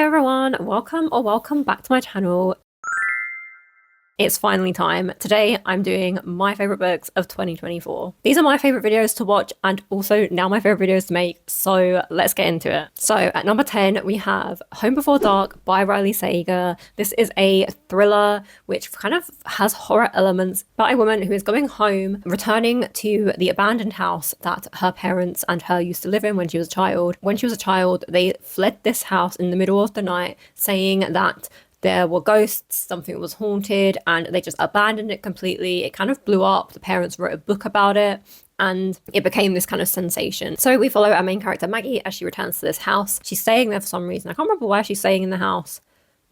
everyone, welcome back to my channel. It's finally time. Today I'm doing my favorite books of 2024. These are my favorite videos to watch and also now my favorite videos to make, so let's get into it. So at number 10 we have Home Before Dark by Riley Sager. This is a thriller which kind of has horror elements about a woman who is going home, returning to the abandoned house that her parents and her used to live in when she was a child. When she was a child, they fled this house in the middle of the night, saying that there were ghosts, something was haunted, and they just abandoned it completely. It kind of blew up. The parents wrote a book about it, and it became this kind of sensation. So we follow our main character, Maggie, as she returns to this house. She's staying there for some reason. I can't remember why she's staying in the house,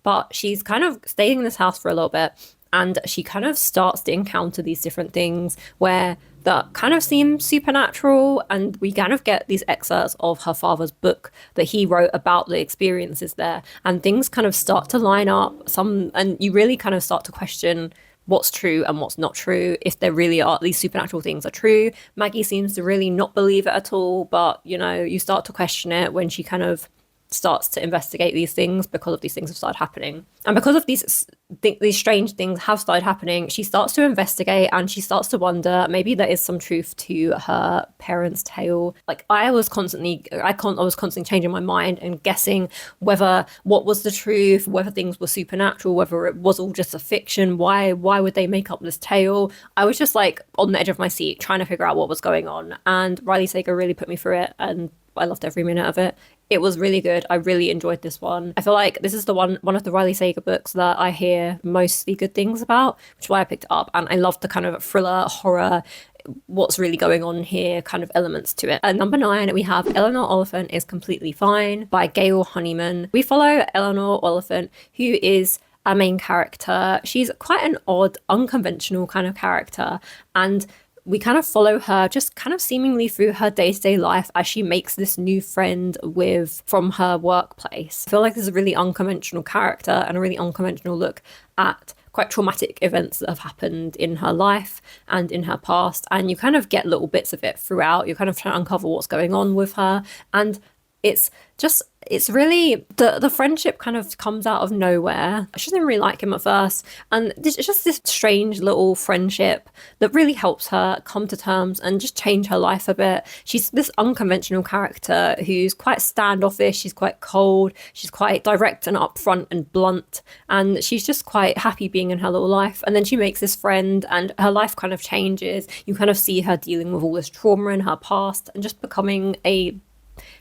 but she's kind of staying in this house for a little bit, and she kind of starts to encounter these different things where that kind of seem supernatural, and we kind of get these excerpts of her father's book that he wrote about the experiences there, and things kind of start to line up and you really kind of start to question what's true and what's not true, if there really are these supernatural things are true. Maggie seems to really not believe it at all, but you know, you start to question it when she kind of starts to investigate these things because of these things have started happening. And because of these strange things have started happening, she starts to investigate and she starts to wonder maybe there is some truth to her parents' tale. Like I was constantly changing my mind and guessing whether what was the truth, whether things were supernatural, whether it was all just a fiction. Why would they make up this tale? I was just like on the edge of my seat trying to figure out what was going on. And Riley Sager really put me through it, and I loved every minute of it. It was really good. I really enjoyed this one. I feel like this is the one of the Riley Sager books that I hear mostly good things about, which is why I picked it up. And I love the kind of thriller, horror, what's really going on here kind of elements to it. At number 9, we have Eleanor Oliphant is Completely Fine by Gail Honeyman. We follow Eleanor Oliphant, who is our main character. She's quite an odd, unconventional kind of character, and we kind of follow her just kind of seemingly through her day-to-day life as she makes this new friend from her workplace. I feel like there's a really unconventional character and a really unconventional look at quite traumatic events that have happened in her life and in her past, and you kind of get little bits of it throughout. You're kind of trying to uncover what's going on with her, and it's really the friendship kind of comes out of nowhere. She doesn't really like him at first, and it's just this strange little friendship that really helps her come to terms and just change her life a bit. She's this unconventional character who's quite standoffish, she's quite cold, she's quite direct and upfront and blunt, and she's just quite happy being in her little life. And then she makes this friend and her life kind of changes. You kind of see her dealing with all this trauma in her past and just becoming a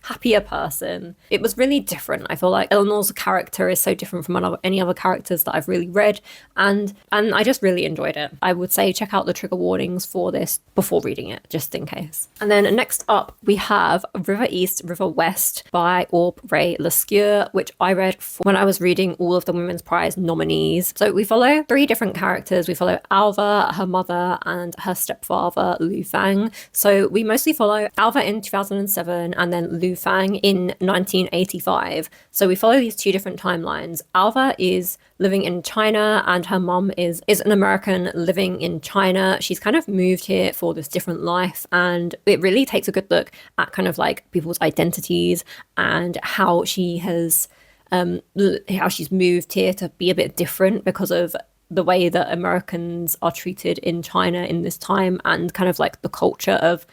happier person. It was really different. I feel like Eleanor's character is so different from any other characters that I've really read, and I just really enjoyed it. I would say check out the trigger warnings for this before reading it, just in case. And then next up we have River East, River West by Aubrey Lescure, which I read when I was reading all of the Women's Prize nominees. So we follow 3 different characters. We follow Alva, her mother, and her stepfather Lu Fang. So we mostly follow Alva in 2007 and then Lu Fang in 1985. So we follow these 2 different timelines. Alva is living in China and her mum is an American living in China. She's kind of moved here for this different life, and it really takes a good look at kind of like people's identities and how she has how she's moved here to be a bit different because of the way that Americans are treated in China in this time, and kind of like the culture of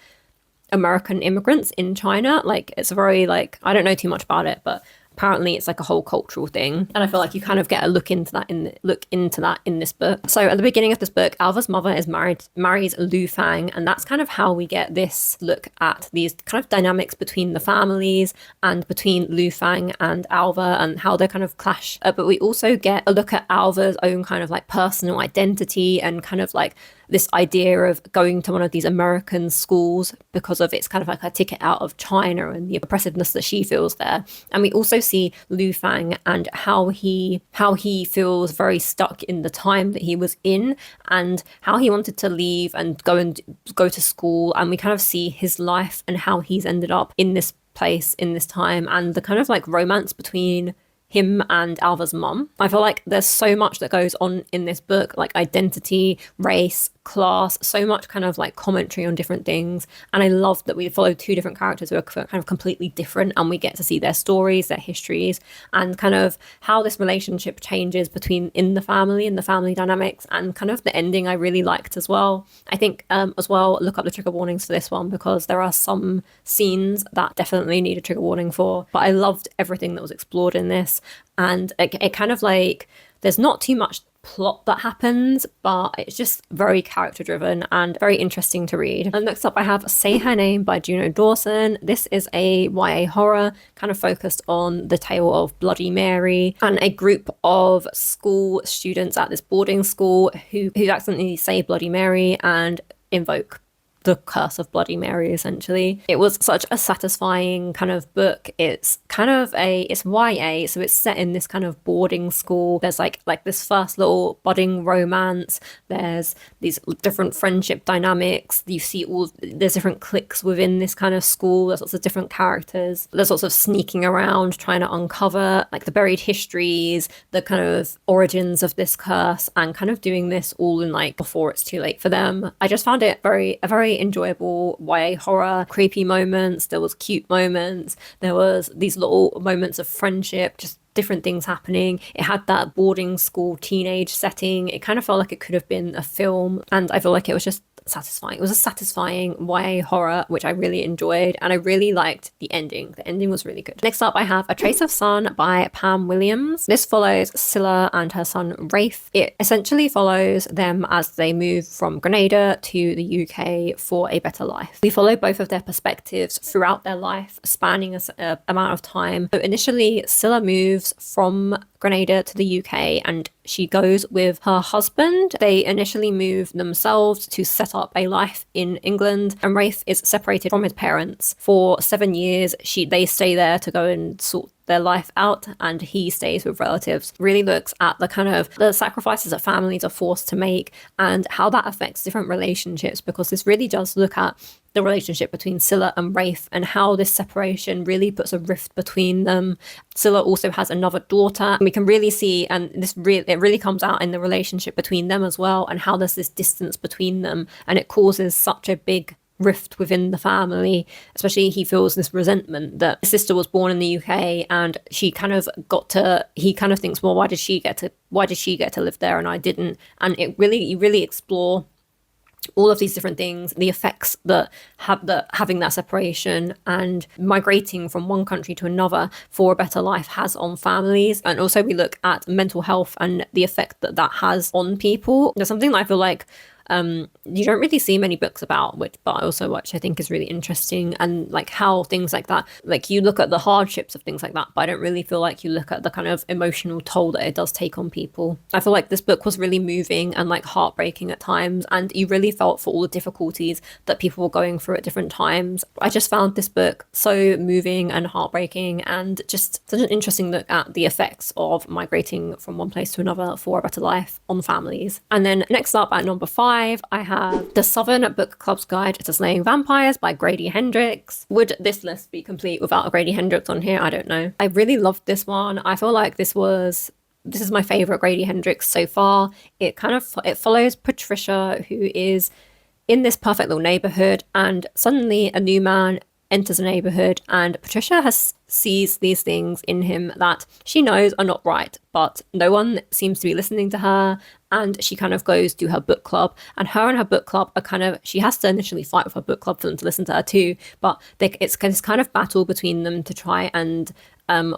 American immigrants in China. Like it's a very like, I don't know too much about it, but apparently it's like a whole cultural thing, and I feel like you kind of get a look into that in this book. So at the beginning of this book, Alva's mother is marries Lu Fang, and that's kind of how we get this look at these kind of dynamics between the families and between Lu Fang and Alva and how they kind of clash. But we also get a look at Alva's own kind of like personal identity and kind of like this idea of going to one of these American schools because of it's kind of like a ticket out of China and the oppressiveness that she feels there. And we also see Lu Fang and how he feels very stuck in the time that he was in and how he wanted to leave and go to school. And we kind of see his life and how he's ended up in this place in this time, and the kind of like romance between him and Alva's mum. I feel like there's so much that goes on in this book, like identity, race, class, so much kind of like commentary on different things. And I love that we follow two different characters who are kind of completely different, and we get to see their stories, their histories, and kind of how this relationship changes between in the family and the family dynamics, and kind of the ending I really liked as well. I think as well, look up the trigger warnings for this one, because there are some scenes that definitely need a trigger warning for, but I loved everything that was explored in this. And it kind of like, there's not too much plot that happens, but it's just very character driven and very interesting to read. And next up I have Say Her Name by Juno Dawson. This is a YA horror kind of focused on the tale of Bloody Mary and a group of school students at this boarding school who accidentally say Bloody Mary and invoke the curse of Bloody Mary, essentially. It was such a satisfying kind of book. It's kind of it's YA, so it's set in this kind of boarding school. There's like this first little budding romance. There's these different friendship dynamics. You see there's different cliques within this kind of school. There's lots of different characters. There's lots of sneaking around, trying to uncover like the buried histories, the kind of origins of this curse, and kind of doing this all in like before it's too late for them. I just found it a very enjoyable YA horror. Creepy moments, there was cute moments, there was these little moments of friendship, just different things happening. It had that boarding school teenage setting. It kind of felt like it could have been a film, and I feel like it was just satisfying. It was a satisfying YA horror, which I really enjoyed, and I really liked the ending. The ending was really good. Next up, I have A Trace of Sun by Pam Williams. This follows Scylla and her son Rafe. It essentially follows them as they move from Grenada to the UK for a better life. We follow both of their perspectives throughout their life, spanning a amount of time. So initially, Scylla moves from Grenada to the UK and she goes with her husband. They initially move themselves to set up a life in England, and Rafe is separated from his parents for 7 years. They stay there to go and sort their life out, and he stays with relatives. Really looks at the kind of the sacrifices that families are forced to make and how that affects different relationships, because this really does look at the relationship between Scylla and Rafe and how this separation really puts a rift between them. Scylla also has another daughter, and we can really see, and it really comes out in the relationship between them as well, and how there's this distance between them, and it causes such a big rift within the family. Especially he feels this resentment that his sister was born in the UK and he kind of thinks, well, why did she get to live there and I didn't? And you really explore all of these different things, the effects that having that separation and migrating from one country to another for a better life has on families. And also we look at mental health and the effect that has on people. There's something that I feel like you don't really see many books about, which I think is really interesting, and like how things like that, like you look at the hardships of things like that, but I don't really feel like you look at the kind of emotional toll that it does take on people. I feel like this book was really moving and like heartbreaking at times, and you really felt for all the difficulties that people were going through at different times. I just found this book so moving and heartbreaking, and just such an interesting look at the effects of migrating from one place to another for a better life on families. And then next up at number 5, I have The Southern Book Club's Guide to Slaying Vampires by Grady Hendrix. Would this list be complete without a Grady Hendrix on here? I don't know. I really loved this one. I feel like this is my favorite Grady Hendrix so far. It follows Patricia, who is in this perfect little neighborhood, and suddenly a new man enters a neighborhood, and Patricia sees these things in him that she knows are not right, but no one seems to be listening to her, and she kind of goes to her book club, and her book club are she has to initially fight with her book club for them to listen to her too, but it's this kind of battle between them to try and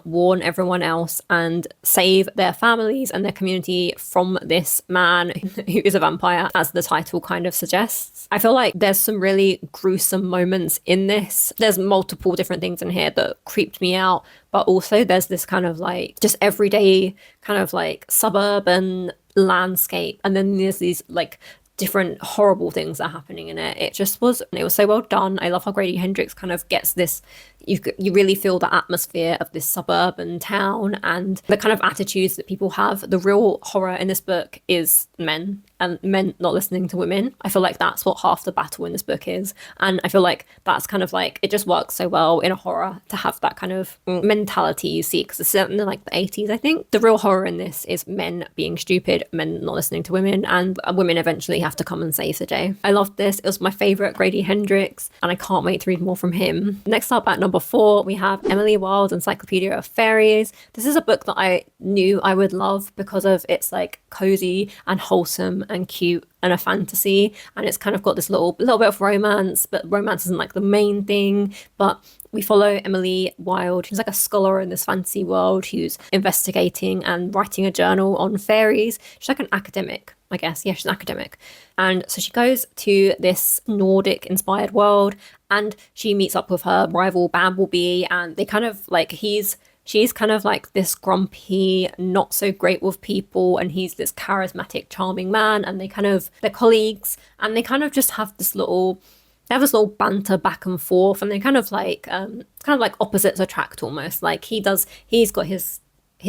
warn everyone else and save their families and their community from this man who is a vampire, as the title kind of suggests. I feel like there's some really gruesome moments in this. There's multiple different things in here that creeped me out, but also there's this kind of like just everyday kind of like suburban landscape, and then there's these like different horrible things that are happening in it. It was so well done. I love how Grady Hendrix kind of gets this, you really feel the atmosphere of this suburban town and the kind of attitudes that people have. The real horror in this book is men. and men not listening to women. I feel like that's what half the battle in this book is. And I feel like that's kind of like, it just works so well in a horror to have that kind of mentality you see, because it's certainly like the 80s, I think. The real horror in this is men being stupid, men not listening to women, and women eventually have to come and save the day. I loved this. It was my favourite Grady Hendrix, and I can't wait to read more from him. Next up at number 4, we have Emily Wilde's Encyclopedia of Fairies. This is a book that I knew I would love because of its like cozy and wholesome and cute and a fantasy, and it's kind of got this little bit of romance, but romance isn't like the main thing. But we follow Emily Wilde, who's like a scholar in this fantasy world, who's investigating and writing a journal on fairies. She's like an academic, I guess. Yeah, she's an academic. And so she goes to this Nordic inspired world, and she meets up with her rival Bamblebee, and they kind of like, she's kind of like this grumpy, not so great with people, and he's this charismatic, charming man, and they're colleagues, and they kind of just have this little banter back and forth, and they kind of like opposites attract almost. Like he's got his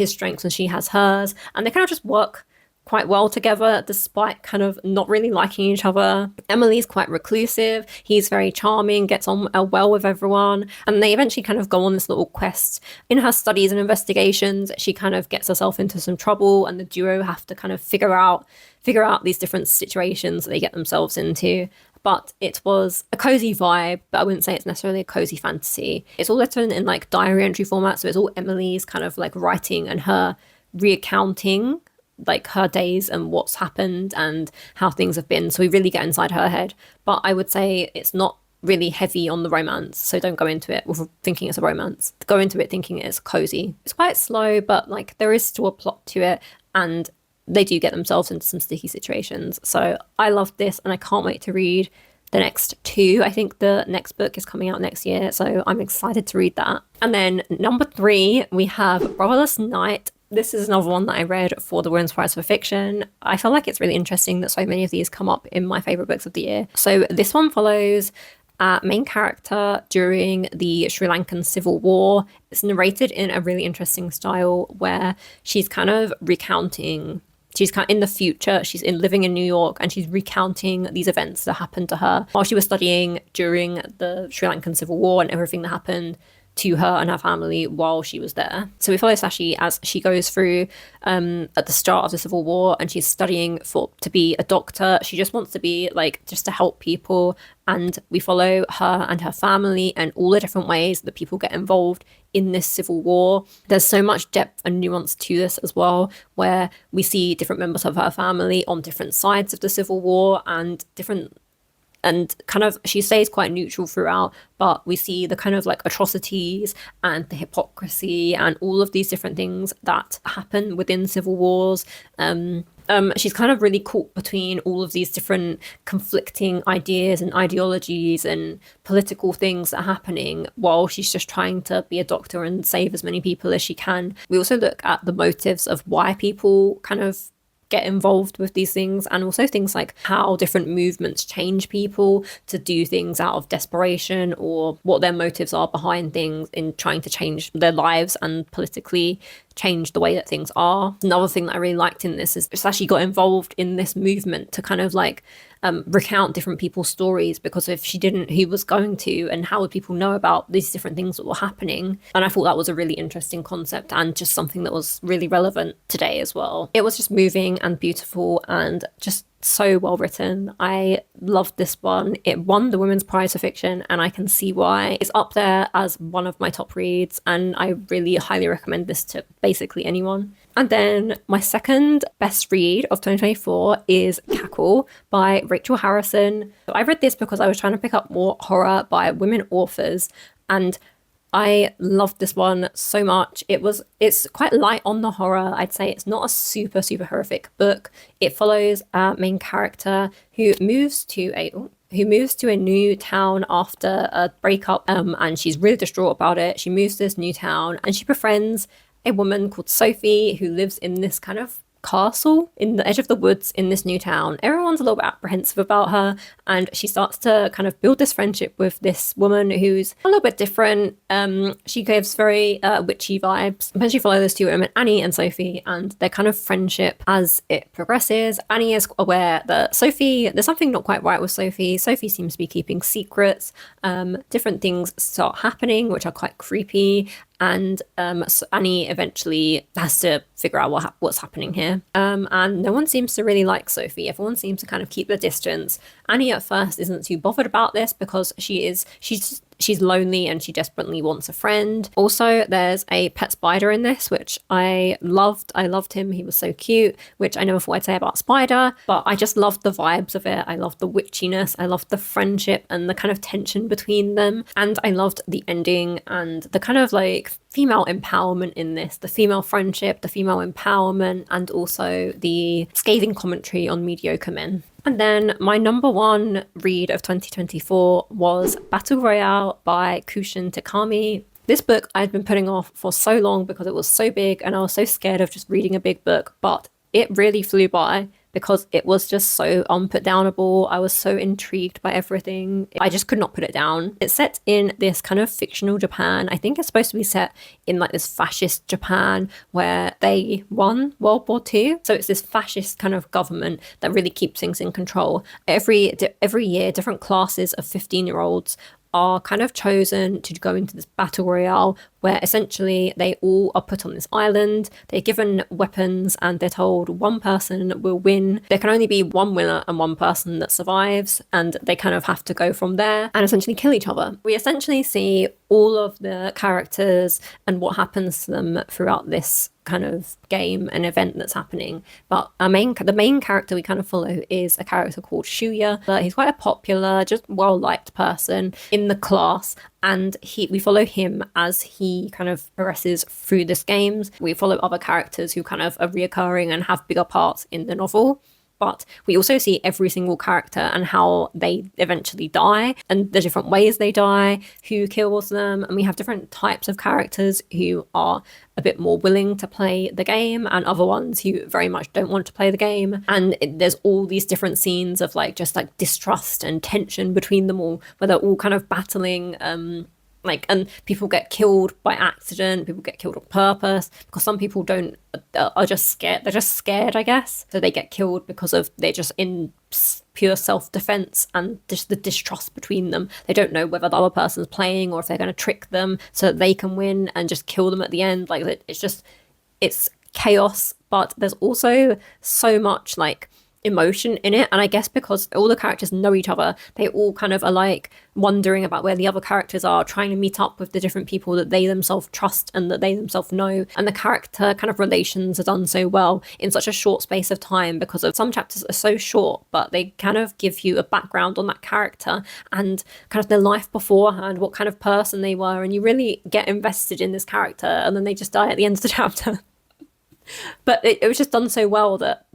strengths and she has hers, and they kind of just work quite well together despite kind of not really liking each other. Emily's quite reclusive, he's very charming, gets on well with everyone, and they eventually kind of go on this little quest. In her studies and investigations, she kind of gets herself into some trouble, and the duo have to kind of figure out these different situations that they get themselves into. But it was a cozy vibe, but I wouldn't say it's necessarily a cozy fantasy. It's all written in like diary entry format, so it's all Emily's kind of like writing and her recounting like her days and what's happened and how things have been. So we really get inside her head. But I would say it's not really heavy on the romance, so don't go into it with thinking it's a romance. Go into it thinking it's cozy. It's quite slow, but like there is still a plot to it, and they do get themselves into some sticky situations. So I loved this, and I can't wait to read the next 2. I think the next book is coming out next year, so I'm excited to read that. And then number 3, we have Brotherless Night. This is another one that I read for the Women's Prize for Fiction. I feel like it's really interesting that so many of these come up in my favourite books of the year. So this one follows a main character during the Sri Lankan Civil War. It's narrated in a really interesting style where she's kind of recounting, she's kind of in the future, living in New York, and she's recounting these events that happened to her while she was studying during the Sri Lankan Civil War and everything that happened to her and her family while she was there. So we follow Sashi as she goes through at the start of the Civil War, and she's studying to be a doctor. She just wants to be like, just to help people. And we follow her and her family and all the different ways that people get involved in this civil war. There's so much depth and nuance to this as well, where we see different members of her family on different sides of the civil war, and kind of she stays quite neutral throughout, but we see the kind of like atrocities and the hypocrisy and all of these different things that happen within civil wars. She's kind of really caught between all of these different conflicting ideas and ideologies and political things that are happening while she's just trying to be a doctor and save as many people as she can. We also look at the motives of why people kind of get involved with these things, and also things like how different movements change people to do things out of desperation, or what their motives are behind things in trying to change their lives and politically change the way that things are. Another thing that I really liked in this is Sashi got involved in this movement to kind of like recount different people's stories, because if she didn't, who was going to, and how would people know about these different things that were happening? And I thought that was a really interesting concept, and just something that was really relevant today as well. It was just moving and beautiful and just so well written. I loved this one. It won the Women's Prize for Fiction, and I can see why. It's up there as one of my top reads, and I really highly recommend this to basically anyone. And then my second best read of 2024 is Cackle by Rachel Harrison. I read this because I was trying to pick up more horror by women authors, and I loved this one so much. It's quite light on the horror. I'd say it's not a super horrific book. It follows a main character who moves to a new town after a breakup, and she's really distraught about it. She moves to this new town, and she befriends a woman called Sophie, who lives in this kind of castle in the edge of the woods in this new town. Everyone's a little bit apprehensive about her, and she starts to kind of build this friendship with this woman who's a little bit different. She gives very witchy vibes. And then she follows two women, Annie and Sophie, and their kind of friendship as it progresses. Annie is aware that there's something not quite right with Sophie. Sophie seems to be keeping secrets. Different things start happening, which are quite creepy. And so Annie eventually has to figure out what's happening here. And no one seems to really like Sophie. Everyone seems to kind of keep the distance. Annie at first isn't too bothered about this because she's lonely and she desperately wants a friend. Also, there's a pet spider in this, which I loved. I loved him. He was so cute, which I never thought I'd say about Spider, but I just loved the vibes of it. I loved the witchiness. I loved the friendship and the kind of tension between them. And I loved the ending and the kind of like female empowerment in this, the female friendship, the female empowerment, and also the scathing commentary on mediocre men. And then my number one read of 2024 was Battle Royale by Kushin Takami. This book I'd been putting off for so long because it was so big and I was so scared of just reading a big book, but it really flew by because it was just so unputdownable. I was so intrigued by everything. I just could not put it down. It's set in this kind of fictional Japan. I think it's supposed to be set in like this fascist Japan where they won World War II. So it's this fascist kind of government that really keeps things in control. Every year, different classes of 15-year-olds are kind of chosen to go into this battle royale where essentially they all are put on this island. They're given weapons and they're told one person will win. There can only be one winner and one person that survives, and they kind of have to go from there and essentially kill each other. We essentially see all of the characters and what happens to them throughout this kind of game and event that's happening. But the main character we kind of follow is a character called Shuya. He's quite a popular, just well-liked person in the class, and we follow him as he kind of progresses through this games. We follow other characters who kind of are reoccurring and have bigger parts in the novel. But we also see every single character and how they eventually die and the different ways they die, who kills them. And we have different types of characters who are a bit more willing to play the game and other ones who very much don't want to play the game. And there's all these different scenes of like just like distrust and tension between them all, where they're all kind of battling and people get killed by accident, people get killed on purpose, because some people are just scared. They're just scared, I guess. So they get killed because they're just in pure self-defense and just the distrust between them. They don't know whether the other person's playing or if they're going to trick them so that they can win and just kill them at the end. Like it's chaos, but there's also so much like emotion in it, and I guess because all the characters know each other, they all kind of are like wondering about where the other characters are, trying to meet up with the different people that they themselves trust and that they themselves know. And the character kind of relations are done so well in such a short space of time, because of some chapters are so short, but they kind of give you a background on that character and kind of their life beforehand, what kind of person they were, and you really get invested in this character, and then they just die at the end of the chapter. But it was just done so well that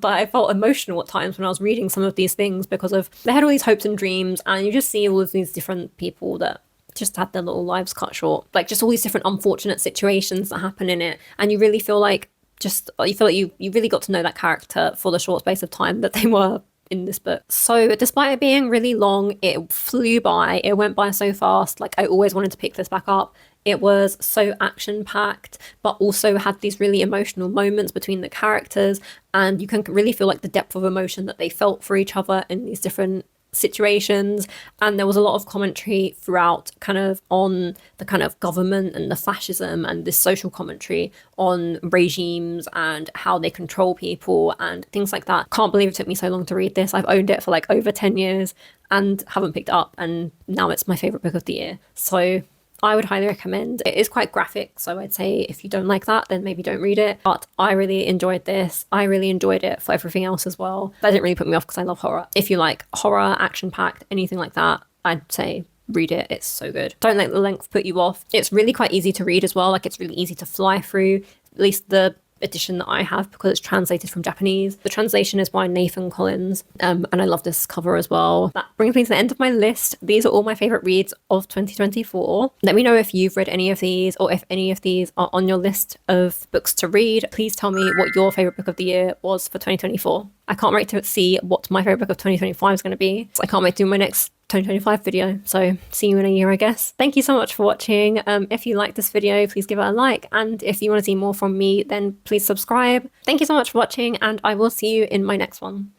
I felt emotional at times when I was reading some of these things, because they had all these hopes and dreams, and you just see all of these different people that just had their little lives cut short, like just all these different unfortunate situations that happen in it, and you really feel like you really got to know that character for the short space of time that they were in this book. So despite it being really long, it flew by. It went by so fast. Like I always wanted to pick this back up. It was so action-packed, but also had these really emotional moments between the characters, and you can really feel like the depth of emotion that they felt for each other in these different situations. And there was a lot of commentary throughout kind of on the kind of government and the fascism and this social commentary on regimes and how they control people and things like that. Can't believe it took me so long to read this. I've owned it for like over 10 years and haven't picked it up, and now it's my favorite book of the year. So I would highly recommend. It is quite graphic, so I'd say if you don't like that, then maybe don't read it. But I really enjoyed this. I really enjoyed it for everything else as well. That didn't really put me off because I love horror. If you like horror, action-packed, anything like that, I'd say read it. It's so good. Don't let the length put you off. It's really quite easy to read as well. Like it's really easy to fly through. At least the edition that I have because it's translated from Japanese. The translation is by Nathan Collins, and I love this cover as well. That brings me to the end of my list. These are all my favorite reads of 2024. Let me know if you've read any of these or if any of these are on your list of books to read. Please tell me what your favorite book of the year was for 2024. I can't wait to see what my favorite book of 2025 is going to be. I can't wait to do my next 2025 video. So see you in a year, I guess. Thank you so much for watching. If you like this video, please give it a like. And if you want to see more from me, then please subscribe. Thank you so much for watching, and I will see you in my next one.